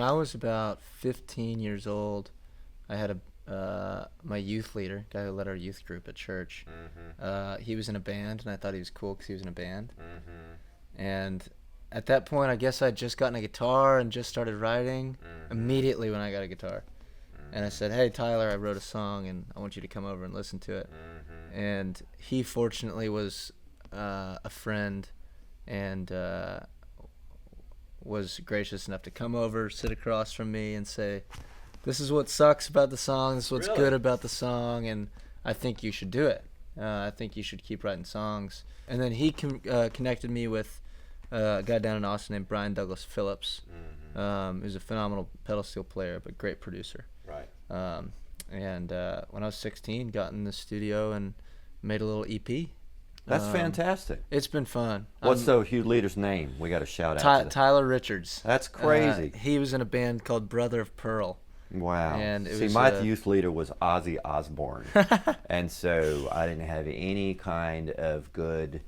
When I was about 15 years old, I had my youth leader, guy who led our youth group at church. He was in a band, and I thought he was cool because he was in a band. And at that point, I guess I'd just gotten a guitar and just started writing immediately when I got a guitar. And I said, "Hey, Tyler, I wrote a song, and I want you to come over and listen to it." And he fortunately was a friend and was gracious enough to come over, sit across from me, and say, "This is what sucks about the song. This is what's good about the song, and I think you should do it. I think you should keep writing songs." And then he connected me with a guy down in Austin named Brian Douglas Phillips, who's a phenomenal pedal steel player, but great producer. Right. And when I was 16, got in the studio and made a little EP. That's fantastic. It's been fun. What's the youth leader's name? We got to shout out to Tyler Richards. That's crazy. He was in a band called Brother of Pearl. Wow. And it See, was, my youth leader was Ozzy Osbourne. And so I didn't have any kind of good,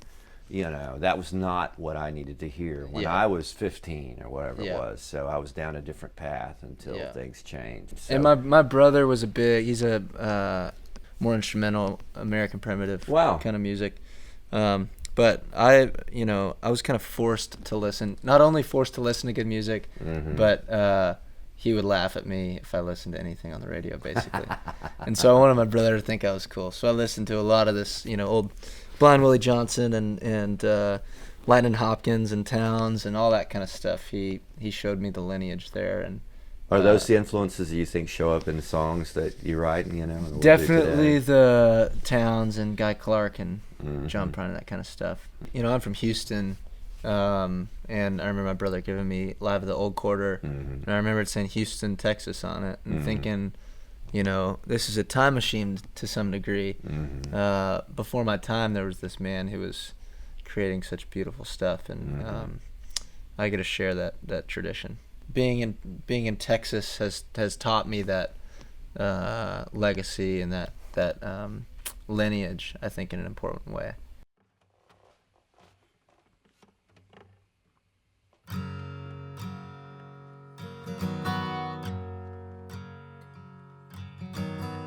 that was not what I needed to hear when I was 15 or whatever it was. So I was down a different path until things changed. So. And my brother was he's a more instrumental American primitive kind of music. But I was kind of forced to listen, not only forced to listen to good music, but he would laugh at me if I listened to anything on the radio, basically. And so I wanted my brother to think I was cool. So I listened to a lot of this, old Blind Willie Johnson and Lightning Hopkins and Towns and all that kind of stuff. He showed me the lineage there. And are those the influences that you think show up in the songs that you write? Definitely the Towns and Guy Clark and John Prine and that kind of stuff. I'm from Houston. And I remember my brother giving me Live at the Old Quarter, and I remember it saying Houston, Texas on it, and thinking, this is a time machine to some degree. Before my time, there was this man who was creating such beautiful stuff, and I get to share that tradition. Being in Texas has taught me that legacy and that lineage, I think, in an important way.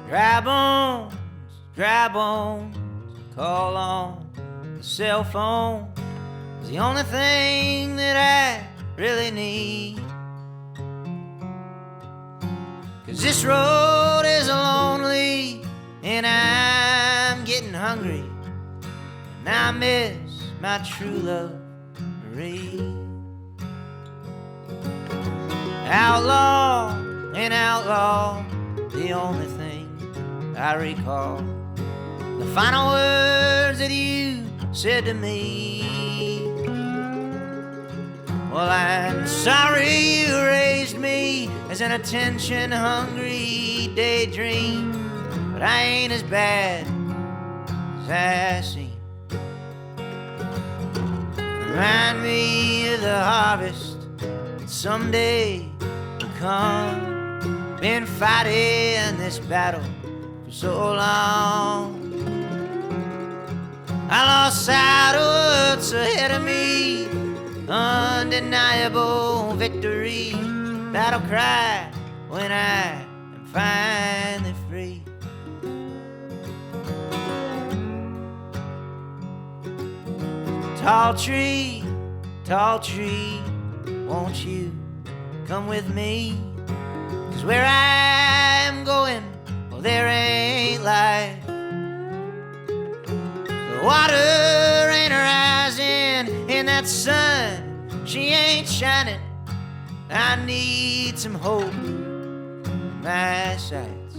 Dry bones, call on the cell phone is the only thing that I really need. 'Cause this road is lonely and I'm getting hungry, and I miss my true love, Marie. Outlaw and outlaw, the only thing I recall, the final words that you said to me. Well, I'm sorry you raised me as an attention-hungry daydream, but I ain't as bad as I seem. Remind me of the harvest that someday will come. Been fighting this battle for so long, I lost sight of what's ahead of me. Undeniable victory, battle cry when I am finally free. Tall tree, won't you come with me? 'Cause where I'm going, well, there ain't life. The water ain't rising, and that sun, she ain't shining. I need some hope in my sights.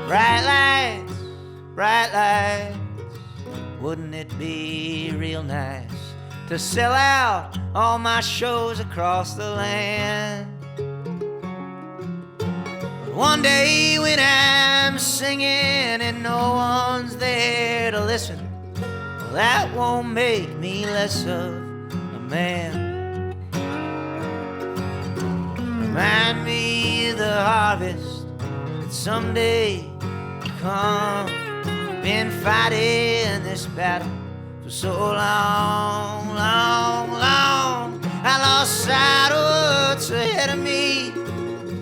Bright lights, wouldn't it be real nice to sell out all my shows across the land? One day when I'm singing and no one's there to listen, well, that won't make me less of a man. Remind me of the harvest that someday will come. Been fighting this battle for so long. I lost sight of what's ahead of me.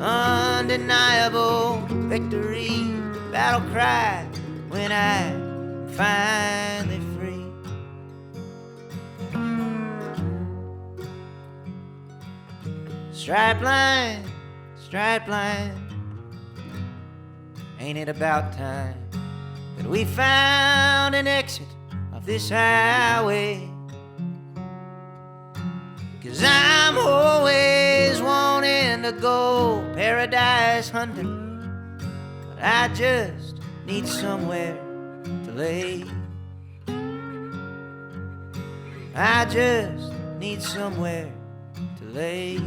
Undeniable victory, battle cry when I'm finally free. Stripe line, ain't it about time that we found an exit off this highway? 'Cause I'm always wanting to go paradise hunting, but I just need somewhere to lay. I just need somewhere to lay.